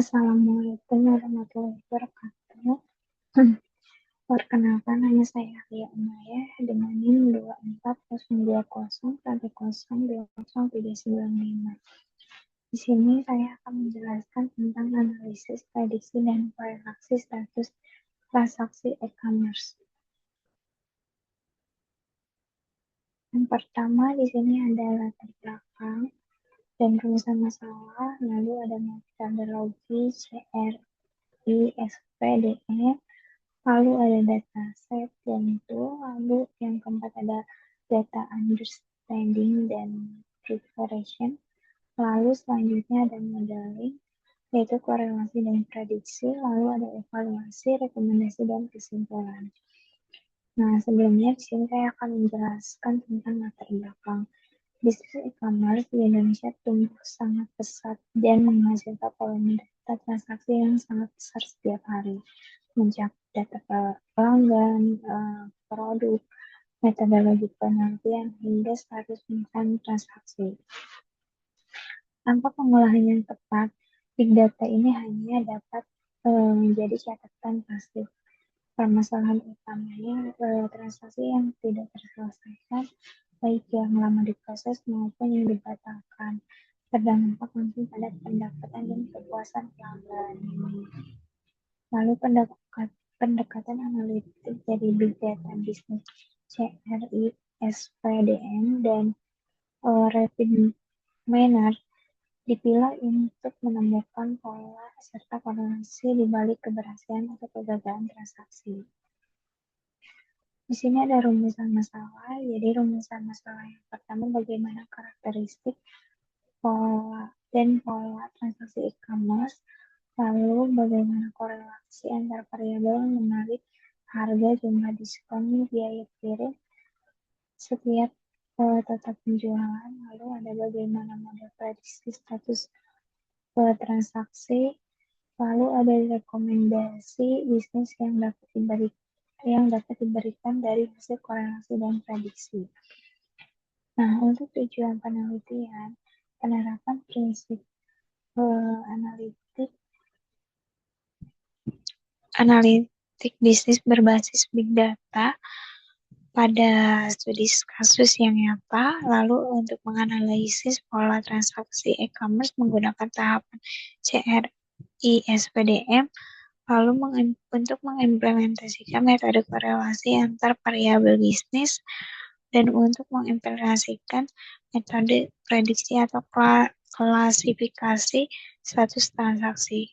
Assalamualaikum warahmatullahi wabarakatuh. Perkenalkan, nama saya Alia Umaya dengan NIM 2402010302095. Di sini saya akan menjelaskan tentang analisis, prediksi, dan korelasi status transaksi e-commerce. Yang pertama di sini ada latar belakang dan rumusan masalah, lalu ada metodologi CRISPDE, lalu ada dataset dan tool, lalu yang keempat ada data understanding dan preparation, lalu selanjutnya ada modeling, yaitu korelasi dan prediksi, lalu ada evaluasi, rekomendasi, dan kesimpulan. Nah, sebelumnya di sini saya akan menjelaskan tentang latar belakang. Bisnis e-commerce di Indonesia tumbuh sangat pesat dan menghasilkan volume data transaksi yang sangat besar setiap hari. Mencakup data pelanggan, produk, metodologi penelitian, hingga status pemetaan transaksi. Tanpa pengolahan yang tepat, big data ini hanya dapat menjadi catatan pasif. Permasalahan utamanya transaksi yang tidak terselesaikan, baik yang lama diproses maupun yang dibatalkan, berdampak langsung pada pendapatan dan kepuasan pelanggan. Lalu pendekatan analitik dari big data bisnis CRISPDM dan rapid manner dipilih untuk menemukan pola serta korelasi di balik keberhasilan atau kegagalan transaksi. Di sini ada rumusan masalah. Jadi rumusan masalah yang pertama, bagaimana karakteristik pola transaksi e-commerce, lalu bagaimana korelasi antar variabel menarik harga, jumlah diskon, biaya kirim setiap total penjualan, lalu ada bagaimana model prediksi status transaksi, lalu ada rekomendasi bisnis yang dapat diberikan dari hasil korelasi dan prediksi. Nah, untuk tujuan penelitian, penerapan prinsip analitik bisnis berbasis big data pada studi kasus yang nyata, lalu untuk menganalisis pola transaksi e-commerce menggunakan tahapan CRISPDM, lalu untuk mengimplementasikan metode korelasi antar variabel bisnis, dan untuk mengimplementasikan metode prediksi atau klasifikasi status transaksi.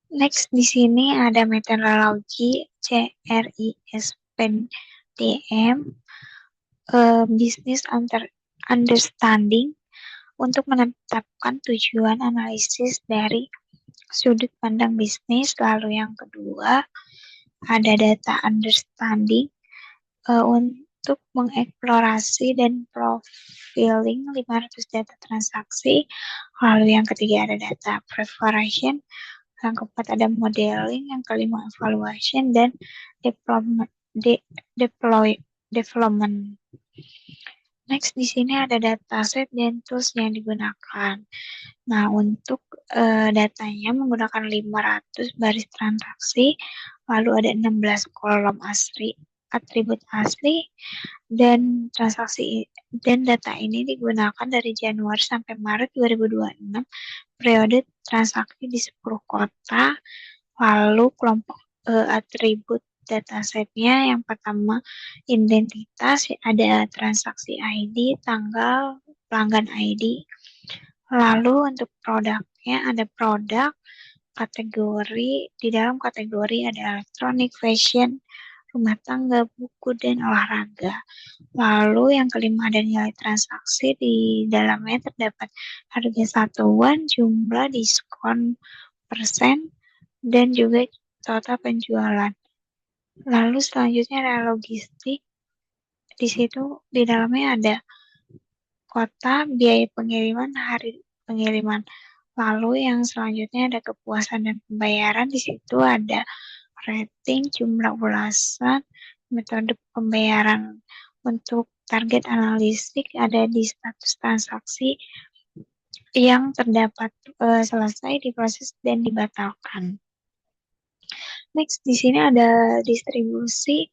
Next, di sini ada metodologi CRISPDM, Business Understanding, untuk menetapkan tujuan analisis dari sudut pandang bisnis. Lalu yang kedua, ada data understanding, untuk mengeksplorasi dan profiling 500 data transaksi. Lalu yang ketiga ada data preparation, yang keempat ada modeling, yang kelima evaluation, dan development. Next, di sini ada dataset dan tools yang digunakan. Nah, untuk datanya menggunakan 500 baris transaksi, lalu ada 16 kolom atribut asli, dan data ini digunakan dari Januari sampai Maret 2026, periode transaksi di 10 kota. Lalu kelompok atribut datasetnya, yang pertama identitas, ada transaksi ID, tanggal, pelanggan ID. Lalu untuk produknya ada produk, kategori, di dalam kategori ada elektronik, fashion, rumah tangga, buku, dan olahraga. Lalu yang kelima ada nilai transaksi, di dalamnya terdapat harga satuan, jumlah, diskon, persen, dan juga total penjualan. Lalu selanjutnya ada logistik. Di situ di dalamnya ada kota, biaya pengiriman, hari pengiriman. Lalu yang selanjutnya ada kepuasan dan pembayaran. Di situ ada rating, jumlah ulasan, metode pembayaran. Untuk target analitik ada di status transaksi yang terdapat selesai diproses dan dibatalkan. Next, di sini ada distribusi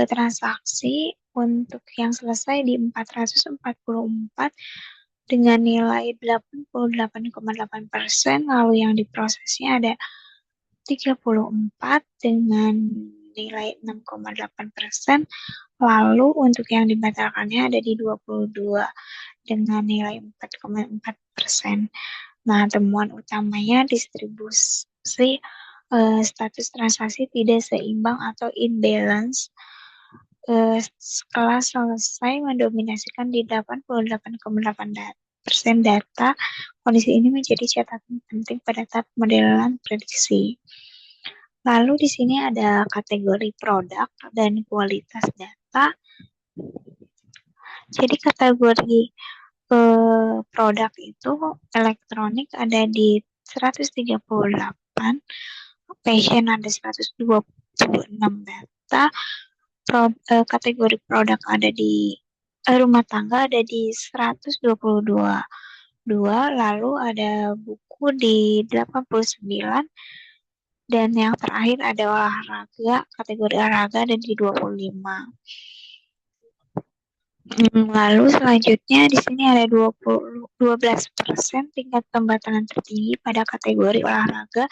transaksi untuk yang selesai di 444 dengan nilai 88,8%, lalu yang diprosesnya ada 34 dengan nilai 6,8%, lalu untuk yang dibatalkannya ada di 22 dengan nilai 4,4%. Nah, temuan utamanya distribusi status transaksi tidak seimbang atau imbalance setelah selesai mendominasikan di 88,8% data. Kondisi ini menjadi catatan penting pada tahap modelan prediksi. Lalu di sini ada kategori produk dan kualitas data. Jadi kategori produk itu elektronik ada di 138, fashion ada 126 data, kategori produk ada di rumah tangga ada di 122, lalu ada buku di 89, dan yang terakhir ada olahraga, kategori olahraga ada di 25. Lalu selanjutnya di sini ada 12% tingkat pembatalan tertinggi pada kategori olahraga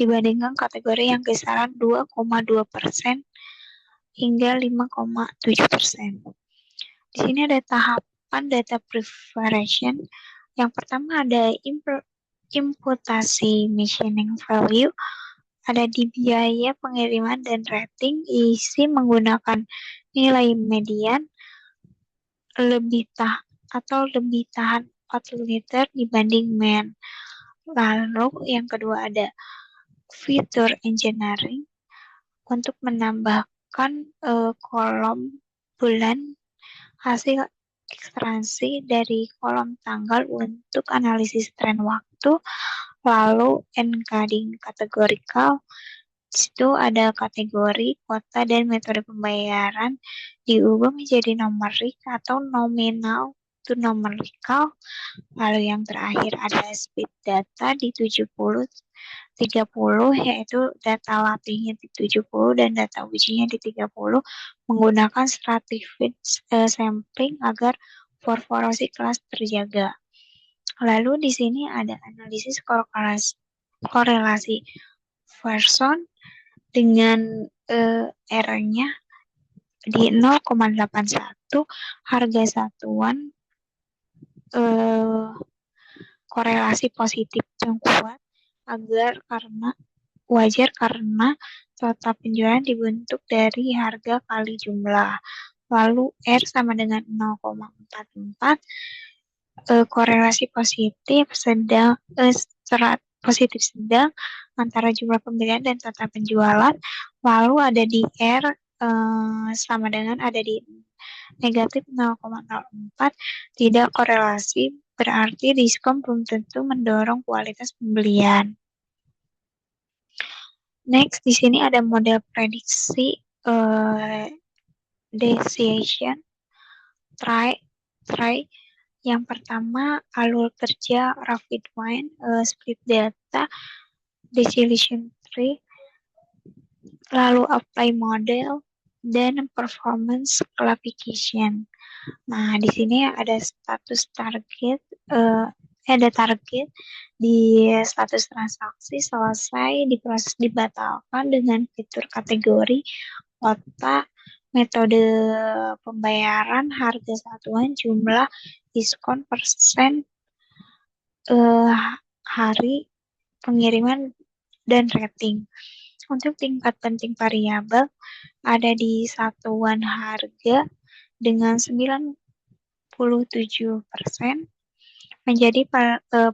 dibandingkan kategori yang kisaran 2,2% hingga 5,7%. Di sini ada tahapan data preparation. Yang pertama ada imputasi machining value, ada di biaya pengiriman dan rating, isi menggunakan nilai median, lebih tahan 4 liter dibanding mean. Lalu yang kedua ada fitur engineering untuk menambahkan kolom bulan hasil ekstraksi dari kolom tanggal untuk analisis tren waktu. Lalu encoding kategorikal, itu ada kategori, kota, dan metode pembayaran diubah menjadi numerik atau nominal to numerical. Lalu yang terakhir ada speed data di 70-30, yaitu data latihnya di 70 dan data ujinya di 30 menggunakan stratified sampling agar korporasi kelas terjaga. Lalu di sini ada analisis korelasi Pearson dengan R-nya di 0,81, harga satuan korelasi positif yang kuat wajar karena total penjualan dibentuk dari harga kali jumlah. Lalu R sama dengan 0,44, korelasi positif sedang antara jumlah pembelian dan total penjualan. Lalu ada di R sama dengan ada di negatif 0,04, tidak korelasi, berarti diskon belum tentu mendorong kualitas pembelian. Next, di sini ada model prediksi decision try. Yang pertama, alur kerja rapid wine, split data, decision tree, lalu apply model, dan performance classification. Nah, di sini ada status target, ada target di status transaksi selesai, diproses dibatalkan dengan fitur kategori, kota, metode pembayaran, harga satuan, jumlah, diskon, persen, hari pengiriman, dan rating. Untuk tingkat penting variabel ada di satuan harga dengan 97% menjadi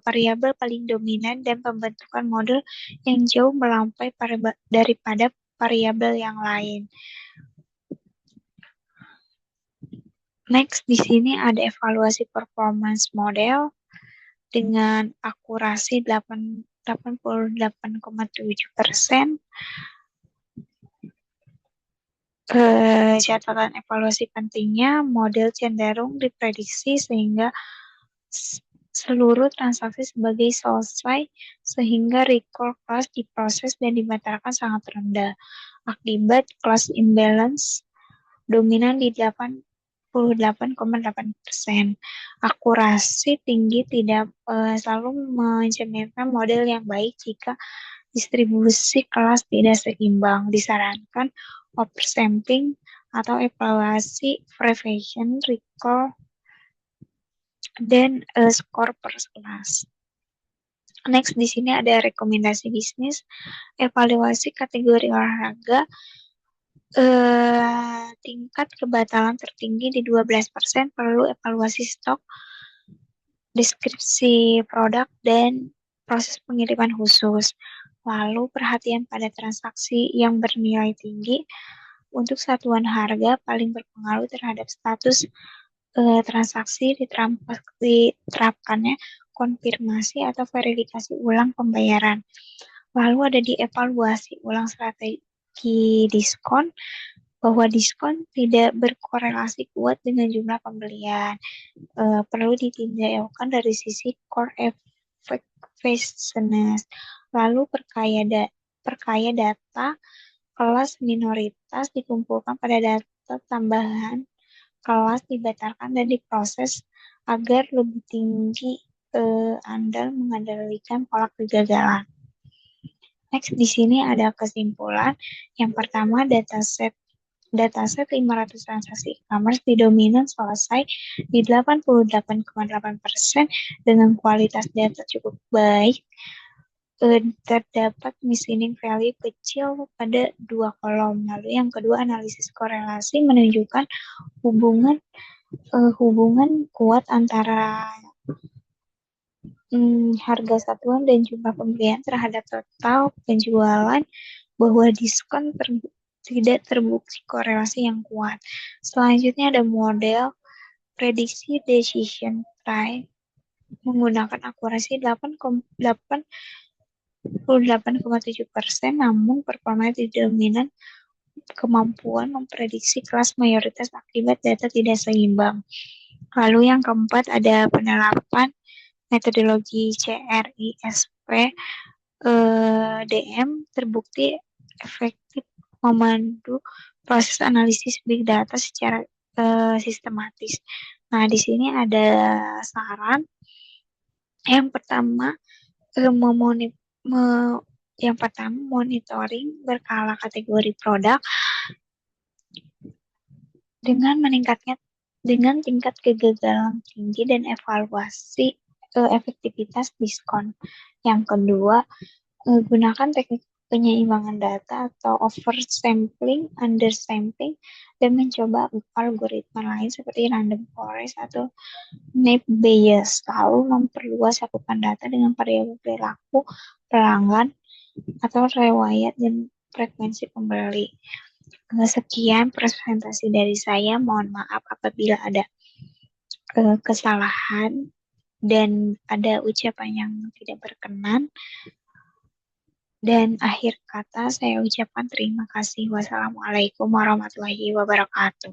variabel paling dominan dan pembentukan model yang jauh melampaui daripada variabel yang lain. Next, di sini ada evaluasi performance model dengan akurasi 88,7%. Catatan evaluasi pentingnya, model cenderung diprediksi sehingga seluruh transaksi sebagai selesai sehingga recall class diproses dan dibatalkan sangat rendah. Akibat class imbalance dominan di 88,8%. Akurasi tinggi tidak selalu mencerminkan model yang baik jika distribusi kelas tidak seimbang. Disarankan oversampling atau evaluasi prevention, recall, dan skor per kelas. Next, di sini ada rekomendasi bisnis, evaluasi kategori olahraga, tingkat kebatalan tertinggi di 12%, perlu evaluasi stok, deskripsi produk, dan proses pengiriman khusus. Lalu perhatian pada transaksi yang bernilai tinggi untuk satuan harga paling berpengaruh terhadap status transaksi diterapkannya konfirmasi atau verifikasi ulang pembayaran. Lalu ada dievaluasi ulang strategi diskon, bahwa diskon tidak berkorelasi kuat dengan jumlah pembelian. Perlu ditinjaukan dari sisi core effectiveness. Lalu perkaya data kelas minoritas dikumpulkan pada data tambahan kelas dibatalkan dan diproses agar lebih tinggi andal mengendalikan pola kegagalan. Next, di sini ada kesimpulan. Yang pertama, dataset 500 transaksi e-commerce didominan selesai di 88,8% dengan kualitas data cukup baik. Terdapat misleading value kecil pada 2 kolom. Lalu yang kedua, analisis korelasi menunjukkan hubungan kuat antara harga satuan dan jumlah pembelian terhadap total penjualan, bahwa diskon tidak terbukti korelasi yang kuat. Selanjutnya ada model prediksi decision tree menggunakan akurasi 88,7%, namun performa tidak dominan kemampuan memprediksi kelas mayoritas akibat data tidak seimbang. Lalu yang keempat ada penerapan metodologi CRISP DM terbukti efektif memandu proses analisis big data secara sistematis. Nah, di sini ada saran. Yang pertama, monitoring berkala kategori produk dengan tingkat kegagalan tinggi dan evaluasi efektivitas diskon. Yang kedua, gunakan teknik penyeimbangan data atau oversampling, undersampling, dan mencoba algoritma lain seperti random forest atau naive Bayes. Lalu memperluas cakupan data dengan variabel perilaku pelanggan atau riwayat dan frekuensi pembeli. Sekian presentasi dari saya. Mohon maaf apabila ada kesalahan dan ada ucapan yang tidak berkenan. Dan akhir kata saya ucapkan terima kasih. Wassalamualaikum warahmatullahi wabarakatuh.